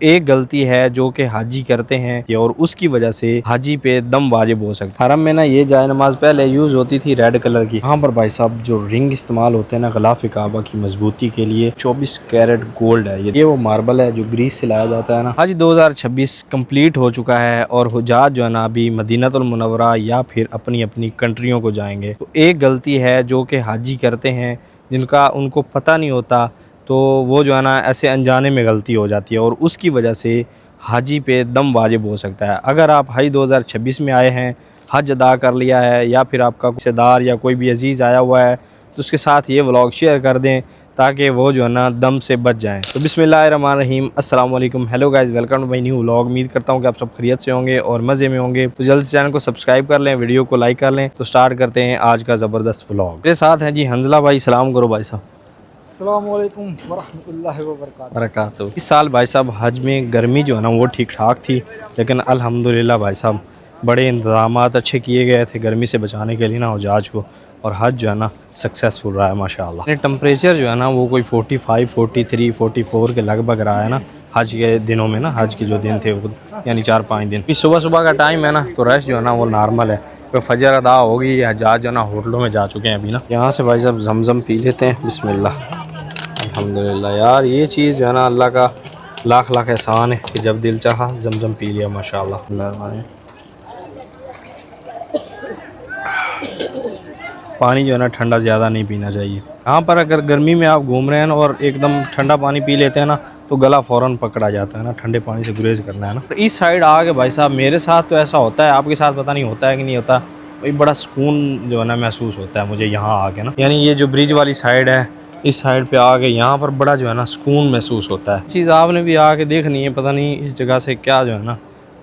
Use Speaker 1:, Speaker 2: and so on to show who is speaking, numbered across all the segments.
Speaker 1: एक गलती है जो कि हाजी करते हैं और उसकी वजह से हाजी पे दम वाजिब हो सकता है। हरम में ना ये जाए नमाज पहले यूज होती थी रेड कलर की। यहाँ पर भाई साहब जो रिंग इस्तेमाल होते हैं ना गिलाफ काबा की मजबूती के लिए 24 कैरेट गोल्ड है। ये वो मार्बल है जो ग्रीस से लाया जाता है ना। हज 2026 कंप्लीट हो चुका है और हुजाज जो है ना अभी मदीनतुल मुनव्वरा या फिर अपनी अपनी कंट्रियों को जाएंगे। तो एक गलती है जो कि हाजी करते हैं जिनका उनको पता नहीं होता, तो वो जो है ना ऐसे अनजाने में गलती हो जाती है और उसकी वजह से हाजी पे दम वाजिब हो सकता है। अगर आप हज 2026 में आए हैं, हज अदा कर लिया है या फिर आपका रिश्तेदार या कोई भी अजीज़ आया हुआ है तो उसके साथ ये व्लॉग शेयर कर दें ताकि वो जो है ना दम से बच जाएं। तो बिस्मिल्लाहिर्रहमानिर्रहीम, अस्सलाम वालेकुम, hello guys, welcome to my new vlog. उम्मीद करता हूँ कि आप सब खैरियत से होंगे और मज़े में होंगे। तो जल्द से चैनल को सब्सक्राइब कर लें, वीडियो को लाइक कर लें। तो स्टार्ट करते हैं आज का ज़बरदस्त व्लॉग। मेरे साथ हैं जी हंजला भाई, सलाम करो भाई साहब।
Speaker 2: अस्सलाम वालेकुम वरहमतुल्लाहि
Speaker 1: बरकातहू। इस साल भाई साहब हज में गर्मी जो है ना वो ठीक ठाक थी, लेकिन अल्हम्दुलिल्लाह भाई साहब बड़े इंतजामात अच्छे किए गए थे गर्मी से बचाने के लिए ना हुजाज को, और हज जो है ना सक्सेसफुल रहा है माशाल्लाह। टेम्परेचर जो है ना वो कोई 45, 43, 44 के लगभग रहा है ना हज के दिनों में ना। हज के जो दिन थे वो यानी 4-5 दिन। सुबह सुबह का टाइम है ना तो रश जो है ना वो नॉर्मल है। तो फजर अदा होगी, हजाज जो है ना होटलों में जा चुके हैं अभी ना। यहाँ से भाई साहब जमजम पी लेते हैं, बिस्मिल्लाह। अल्हम्दुलिल्लाह यार, ये चीज़ जो है ना अल्लाह का लाख लाख एहसान है कि जब दिल चाहा जमजम पी लिया माशाल्लाह। पानी जो है ना ठंडा ज़्यादा नहीं पीना चाहिए। यहाँ पर अगर गर्मी में आप घूम रहे हैं और एकदम ठंडा पानी पी लेते हैं ना तो गला फ़ौरन पकड़ा जाता है ना। ठंडे पानी से गुरेज करना है ना। तो इस साइड आके भाई साहब मेरे साथ तो ऐसा होता है, आपके साथ पता नहीं होता है कि नहीं होता, भाई बड़ा सुकून जो है ना महसूस होता है मुझे यहाँ आके ना। यानी ये जो ब्रिज वाली साइड है, इस साइड पे आके यहाँ पर बड़ा जो है ना सुकून महसूस होता है। चीज़ आपने भी आके देखनी है, पता नहीं इस जगह से क्या जो है ना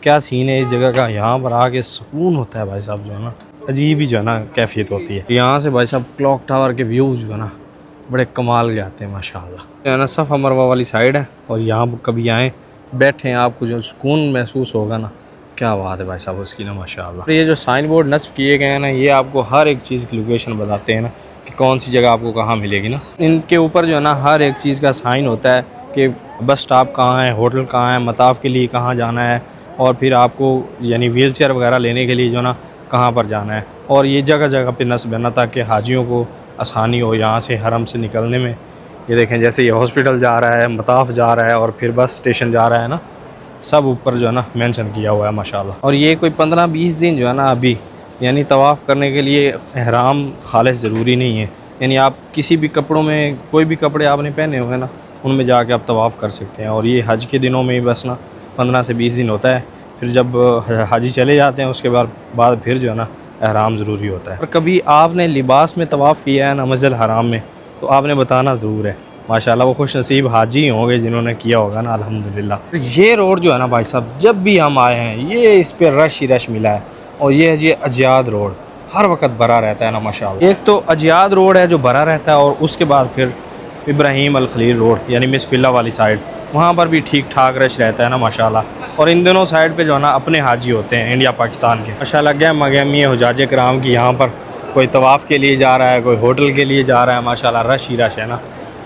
Speaker 1: क्या सीन है इस जगह का। यहाँ पर आके सुकून होता है भाई साहब, जो है ना अजीब ही जो है ना कैफियत होती है। यहाँ से भाई साहब क्लॉक टावर के व्यूज़ जो है ना बड़े कमाल के आते हैं माशाल्लाह। जो है ना सफ़ा मरवा वाली साइड है और यहाँ पर कभी आएँ बैठें, आपको जो सुकून महसूस होगा ना, क्या बात है भाई साहब उसकी ना माशाल्लाह। तो ये जो साइन बोर्ड नस्ब किए गए हैं ना, ये आपको हर एक चीज़ की लोकेशन बताते हैं ना कि कौन सी जगह आपको कहाँ मिलेगी ना। इनके ऊपर जो है ना हर एक चीज़ का साइन होता है कि बस स्टॉप कहाँ है, होटल कहाँ है, मताफ़ के लिए कहाँ जाना है, और फिर आपको यानी व्हील चेयर वगैरह लेने के लिए जो ना कहाँ पर जाना है। और ये जगह जगह पे नस्ब है ना ताकि हाजियों को आसानी हो यहाँ से हरम से निकलने में। ये देखें जैसे ये हॉस्पिटल जा रहा है, मताफ़ जा रहा है और फिर बस स्टेशन जा रहा है ना, सब ऊपर जो है ना मेंशन किया हुआ है माशाल्लाह। और ये कोई 15-20 दिन जो है ना अभी यानी तवाफ़ करने के लिए एहराम खालिस ज़रूरी नहीं है। यानी आप किसी भी कपड़ों में, कोई भी कपड़े आपने पहने हुए ना उनमें जाके आप तवाफ़ कर सकते हैं। और ये हज के दिनों में ही बस ना 15 से 20 दिन होता है। फिर जब हाजी चले जाते हैं उसके बाद फिर जो है ना एहराम ज़रूरी होता है। और कभी आपने लिबास में तवाफ़ किया है ना मस्जिद हराम में तो आपने बताना ज़रूर है माशाल्लाह। वो खुश नसीब हाजी होंगे जिन्होंने किया होगा ना अल्हम्दुलिल्लाह। ये रोड जो है ना भाई साहब जब भी हम आए हैं ये इस पर रश ही रश मिला है। और ये है जी अजियाद रोड, हर वक्त भरा रहता है ना माशाल्लाह। एक तो अजियाद रोड है जो भरा रहता है और उसके बाद फिर इब्राहिम अल खलील रोड यानी मिसफिल्ला वाली साइड, वहाँ पर भी ठीक ठाक रश रहता है ना माशाल्लाह। और इन दोनों साइड पे जो है ना अपने हाजी होते हैं इंडिया पाकिस्तान के माशाल्लाह। गहमा गहमी है हुजाज कराम की। यहाँ पर कोई तवाफ़ के लिए जा रहा है, कोई होटल के लिए जा रहा है माशाल्लाह। रश ही रश है ना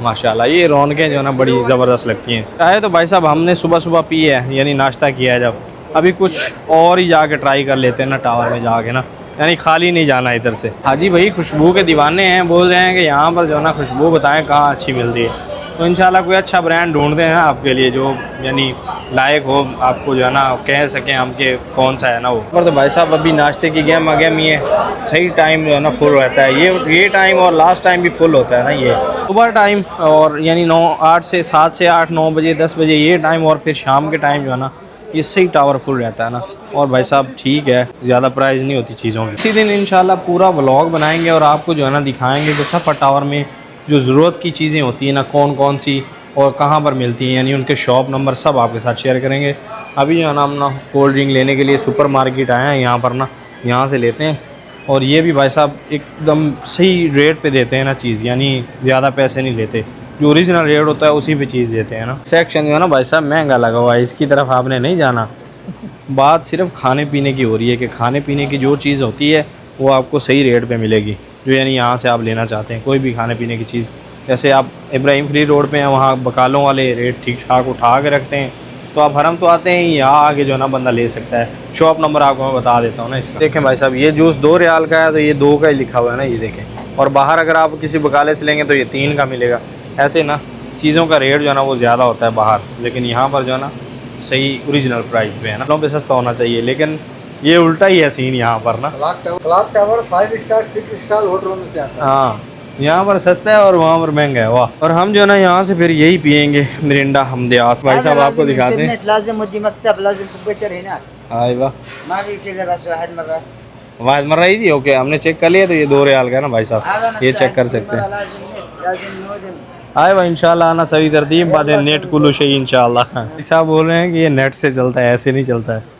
Speaker 1: माशाल्लाह। ये रौनकें जो है ना बड़ी ज़बरदस्त लगती हैं। चाहे तो भाई साहब हमने सुबह सुबह पी है यानी नाश्ता किया है, जब अभी कुछ और ही जाके ट्राई कर लेते हैं ना टावर में जाके ना, यानी खाली नहीं जाना इधर से। हाजी भाई खुशबू के दीवाने हैं, बोल रहे हैं कि यहाँ पर जो है ना खुशबू बताएं कहाँ अच्छी मिलती है। तो इंशाल्लाह कोई अच्छा ब्रांड ढूंढते हैं आपके लिए जो यानी लायक हो, आपको जो है ना कह सकें हम कि कौन सा है ना वो। पर तो भाई साहब अभी नाश्ते की गेम गहमी है, सही टाइम जो है ना फुल रहता है। ये टाइम और लास्ट टाइम भी फुल होता है ना, ये सुबह टाइम और यानी 8 से 7 से 8, 9 बजे 10 बजे ये टाइम, और फिर शाम के टाइम जो है ना ये सही टावर फुल रहता है ना। और भाई साहब ठीक है, ज़्यादा प्राइस नहीं होती चीज़ों की। इसी दिन इंशाल्लाह पूरा व्लॉग बनाएंगे और आपको जो है ना दिखाएंगे कि सफ़ा टावर में जो ज़रूरत की चीज़ें होती हैं ना कौन कौन सी और कहाँ पर मिलती हैं, यानी उनके शॉप नंबर सब आपके साथ शेयर करेंगे। अभी जो है ना हम ना कोल्ड ड्रिंक लेने के लिए सुपर मार्केट आए हैं यहाँ पर ना, यहाँ से लेते हैं। और ये भी भाई साहब एकदम सही रेट पे देते हैं ना चीज़, यानी ज़्यादा पैसे नहीं लेते, जो ओरिजिनल रेट होता है उसी पे चीज़ देते हैं ना। सेक्शन जो है ना भाई साहब महंगा लगा हुआ है, इसकी तरफ आपने नहीं जाना। बात सिर्फ खाने पीने की हो रही है कि खाने पीने की जो चीज़ होती है वो आपको सही रेट पे मिलेगी, जो यानी यहाँ से आप लेना चाहते हैं कोई भी खाने पीने की चीज़। जैसे आप इब्राहिम खलील रोड पे हैं, वहाँ बकालों वाले रेट ठीक ठाक उठा के रखते हैं, तो आप हरम तो आते हैं, यहाँ आगे जो है ना बंदा ले सकता है। शॉप नंबर आपको मैं बता देता हूँ ना इसका। देखें भाई साहब, ये जूस 2 रियाल का है, तो ये 2 का ही लिखा हुआ है ना, ये देखें। और बाहर अगर आप किसी बकाले से लेंगे तो ये 3 का मिलेगा। ऐसे ना चीज़ों का रेट जो है ना वो ज़्यादा होता है बाहर, लेकिन यहाँ पर जो है ना सही ओरिजिनल प्राइस पे है ना। पे सस्ता होना चाहिए, लेकिन ये उल्टा ही है सीन यहाँ पर ना।
Speaker 2: क्लॉक टावर 5 स्टार 6 स्टार होटलों में से आता है।
Speaker 1: हाँ, यहाँ पर सस्ता है और वहाँ पर महंगा है। वाह। और हम जो है ना यहाँ से फिर यही पियेंगे मिरिंडा हमदयात। भाई साहब आपको दिखाते हैं। हाय वाह, वाहिद मर रही थी। ओके, हमने चेक कर लिया, तो ये 2 रियाल का है ना भाई साहब, ये चेक कर सकते हैं। हाय वाह, इंशाल्लाह आना सही तरतीब बाद नेट कुल्लू शही इंशाल्लाह। भाई साहब बोल रहे हैं कि ये नेट से चलता है, ऐसे नहीं चलता है।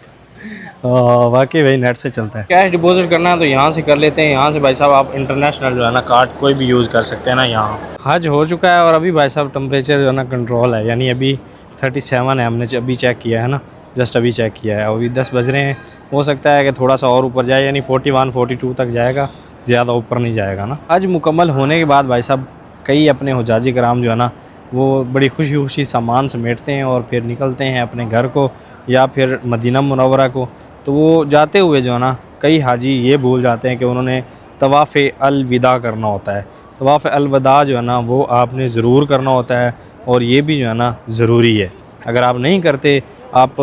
Speaker 1: वाकई भाई नेट से चलता है। कैश डिपॉजिट करना है तो यहाँ से कर लेते हैं। यहाँ से भाई साहब आप इंटरनेशनल जो है ना कार्ड कोई भी यूज़ कर सकते हैं ना। यहाँ हज हो चुका है और अभी भाई साहब टेम्परेचर जो है ना कंट्रोल है, यानी अभी 37 है। हमने अभी चेक किया है ना, जस्ट अभी चेक किया है। अभी 10 बज रहे हैं, हो सकता है कि थोड़ा सा और ऊपर जाए, यानी 41-42 तक जाएगा, ज़्यादा ऊपर नहीं जाएगा ना। हज मुकम्मल होने के बाद भाई साहब कई अपने हुजाजी कराम जो है ना वो बड़ी खुशी खुशी सामान समेटते हैं और फिर निकलते हैं अपने घर को या फिर मदीना मुनव्वरा को। तो वो जाते हुए जो है ना कई हाजी ये भूल जाते हैं कि उन्होंने तवाफ़ अलविदा करना होता है। तवाफ़ अलविदा जो है ना वो आपने ज़रूर करना होता है, और ये भी जो है ना ज़रूरी है। अगर आप नहीं करते, आप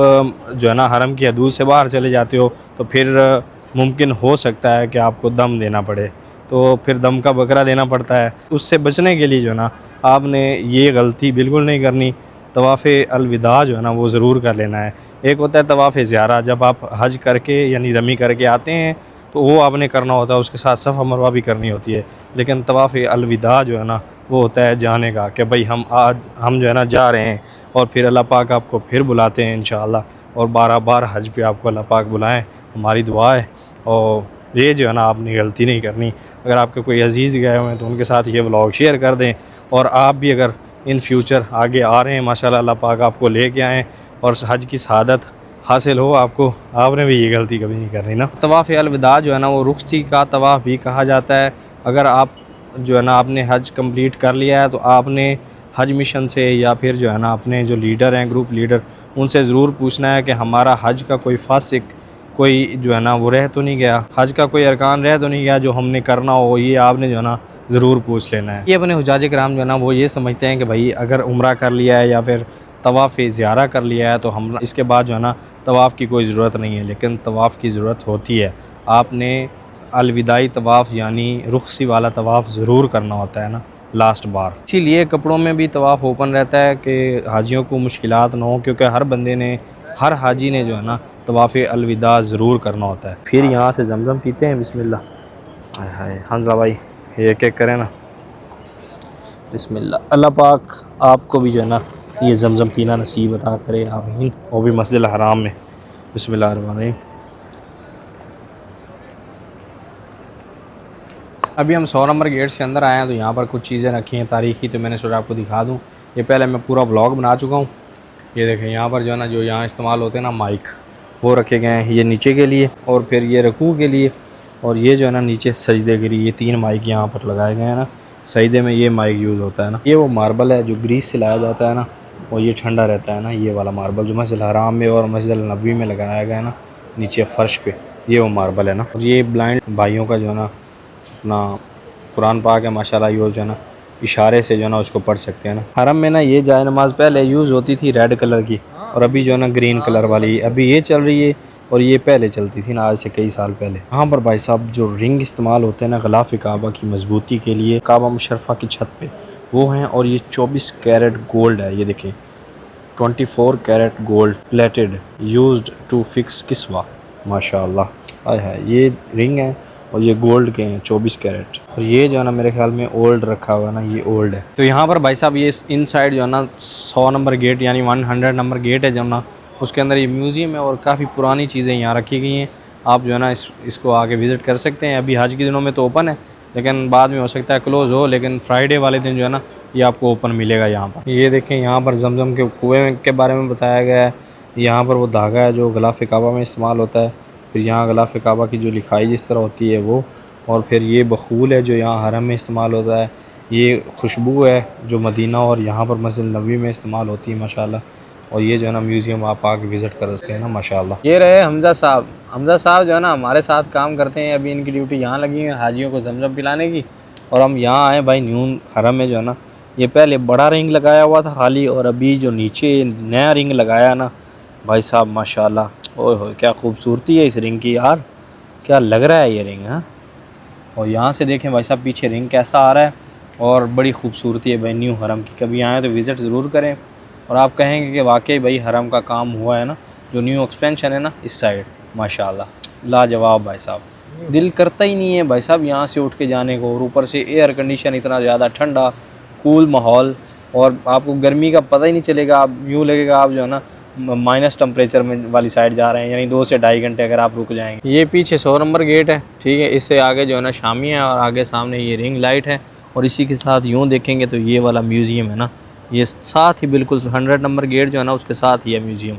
Speaker 1: जो है ना हरम की हदूद से बाहर चले जाते हो, तो फिर मुमकिन हो सकता है कि आपको दम देना पड़े, तो फिर दम का बकरा देना पड़ता है। उससे बचने के लिए जो है ना आपने ये गलती बिल्कुल नहीं करनी। तवाफ़ अलविदा जो है ना वो ज़रूर कर लेना है। एक होता है तवाफ़ ज़ियारा, जब आप हज करके यानी रमी करके आते हैं तो वो आपने करना होता है, उसके साथ सफ़ा मरवा भी करनी होती है। लेकिन तवाफ़ अलविदा जो है ना वो होता है जाने का, कि भाई हम जो है ना जा रहे हैं, और फिर अल्लाह पाक आपको फिर बुलाते हैं इंशाअल्लाह, और 12 बार हज पे आपको अल्लाह पाक बुलाएं, हमारी दुआ है। और ये जो है ना आपने गलती नहीं करनी। अगर आपके कोई अजीज़ गए हुए हैं तो उनके साथ ये व्लॉग शेयर कर दें, और आप भी अगर इन फ्यूचर आगे आ रहे हैं, माशाल्लाह अल्लाह पाक आपको लेके आएँ और हज की शहादत हासिल हो आपको, आपने भी ये गलती कभी नहीं करनी ना। तवाफ़ अलविदा जो है ना वो रुखसती का तवाफ़ भी कहा जाता है। अगर आप जो है ना आपने हज कंप्लीट कर लिया है तो आपने हज मिशन से या फिर जो है ना अपने जो लीडर हैं, ग्रुप लीडर, उनसे ज़रूर पूछना है कि हमारा हज का कोई फासिक कोई जो है ना वो रह तो नहीं गया, हज का कोई अरकान रह तो नहीं गया जो हमने करना हो। ये आपने जो है ना ज़रूर पूछ लेना है। ये अपने हुजाज कराम जो है ना वो ये समझते हैं कि भाई अगर उम्रा कर लिया है या फिर तवाफ़ ज़ियारा कर लिया है तो हम इसके बाद जो है ना तवाफ़ की कोई ज़रूरत नहीं है, लेकिन तवाफ़ की ज़रूरत होती है। आपने अलविदाई तवाफ़ यानी रुखसी वाला तवाफ़ ज़रूर करना होता है ना लास्ट बार। इसीलिए कपड़ों में भी तवाफ़ ओपन रहता है कि हाजियों को मुश्किलात ना हो, क्योंकि हर हाजी ने जो है ना तवाफ़ अलविदा ज़रूर करना होता है। फिर यहाँ से जमजम पीते हैं। बिस्मिल्लाह। हाय हाय हंजा भाई, एक एक करें ना। बिस्मिल्लाह। अल्लाह पाक आपको भी जो है ना ये जमजम पीना नसीब अता करे, आमीन। वो भी मस्जिद हराम में। बिस्मिल्लाह रहमान रहीम। अभी हम 100 नंबर गेट से अंदर आए हैं, तो यहाँ पर कुछ चीज़ें रखी हैं तारीख़ी, तो मैंने सोचा आपको दिखा दूँ। ये पहले मैं पूरा व्लॉग बना चुका हूँ। ये देखें यहाँ पर जो है ना जो यहाँ इस्तेमाल होते हैं ना माइक, वो रखे गए हैं। ये नीचे के लिए और फिर ये रकू के लिए, और ये जो है ना नीचे सजदे के लिए। ये 3 माइक यहाँ पर लगाए गए हैं ना। सजदे में ये माइक यूज़ होता है ना। ये वो मार्बल है जो ग्रीस से लाया जाता है ना, और ये ठंडा रहता है ना। ये वाला मार्बल जो मस्जिद हराम में और मस्जिद नबवी में लगाया गया है ना नीचे फ़र्श पे, ये वो मार्बल है ना। और ये ब्लाइंड भाइयों का जो है ना अपना कुरान पाक है माशाल्लाह, ये जो है ना इशारे से जो है ना उसको पढ़ सकते हैं ना। हरम में ना ये जाए नमाज़ पहले यूज़ होती थी रेड कलर की, और अभी जो है ना ग्रीन कलर वाली अभी ये चल रही है, और ये पहले चलती थी ना आज से कई साल पहले। यहाँ पर भाई साहब जो रिंग इस्तेमाल होते हैं ना ग़िलाफ़ काबा की मजबूती के लिए, काबा मुशर्रफ़ा की छत पे वो हैं। और ये 24 कैरेट गोल्ड है। ये देखें 24 carat gold plated used to fix किस्वा। माशाल्लाह। आय है ये रिंग है, और ये गोल्ड के हैं 24 कैरेट। और ये जो है ना मेरे ख्याल में ओल्ड रखा हुआ है ना, ये ओल्ड है। तो यहाँ पर भाई साहब ये इन साइड जो है ना 100 नंबर गेट यानी 100 नंबर गेट है जो ना, उसके अंदर ये म्यूज़ियम है और काफ़ी पुरानी चीज़ें यहाँ रखी गई हैं। आप जो है ना इसको आके विज़िट कर सकते हैं। अभी हज के दिनों में तो ओपन है, लेकिन बाद में हो सकता है क्लोज़ हो, लेकिन फ्राइडे वाले दिन जो है ना ये आपको ओपन मिलेगा यहाँ पर। ये देखें यहाँ पर जमजम के कुएँ के बारे में बताया गया है। यहाँ पर वो धागा है जो ग़िलाफ़ काबा में इस्तेमाल होता है। फिर यहाँ ग़िलाफ़ काबा की जो लिखाई जिस तरह होती है वो, और फिर ये बखूल है जो यहाँ हरम में इस्तेमाल होता है। ये खुशबू है जो मदीना और यहाँ पर मस्जिद नबवी में इस्तेमाल होती है माशाल्लाह। और ये जो है ना म्यूज़ियम आप आके विज़िट कर सकते हैं ना माशाल्लाह।
Speaker 3: ये रहे हमजा साहब। हमजा साहब जो है ना हमारे साथ काम करते हैं, अभी इनकी ड्यूटी यहाँ लगी है हाजियों को जमजम पिलाने की।
Speaker 1: और हम यहाँ आए भाई न्यू हरम में जो है ना, ये पहले बड़ा रिंग लगाया हुआ था खाली, और अभी जो नीचे नया रिंग लगाया ना भाई साहब माशाल्लाह, ओए होए क्या खूबसूरती है इस रिंग की यार, क्या लग रहा है ये रिंग। हाँ, और यहाँ से देखें भाई साहब पीछे रिंग कैसा आ रहा है, और बड़ी खूबसूरती है भाई न्यू हरम की। कभी आएँ तो विज़िट ज़रूर करें, और आप कहेंगे कि वाकई भाई हरम का काम हुआ है ना, जो न्यू एक्सपेंशन है ना इस साइड, माशाल्लाह लाजवाब भाई साहब। दिल करता ही नहीं है भाई साहब यहाँ से उठ के जाने को, और ऊपर से एयर कंडीशन इतना ज़्यादा ठंडा कूल माहौल, और आपको गर्मी का पता ही नहीं चलेगा। आप यूँ लगेगा आप जो है ना माइनस टेम्परेचर में वाली साइड जा रहे हैं, यानी 2 से ढाई घंटे अगर आप रुक जाएंगे।
Speaker 3: ये पीछे 100 नंबर गेट है, ठीक है। इससे आगे जो है ना शामी है, और आगे सामने ये रिंग लाइट है, और इसी के साथ यूँ देखेंगे तो ये वाला म्यूज़ियम है ना, ये साथ ही बिल्कुल 100 नंबर गेट जो है ना उसके साथ ही है म्यूज़ियम।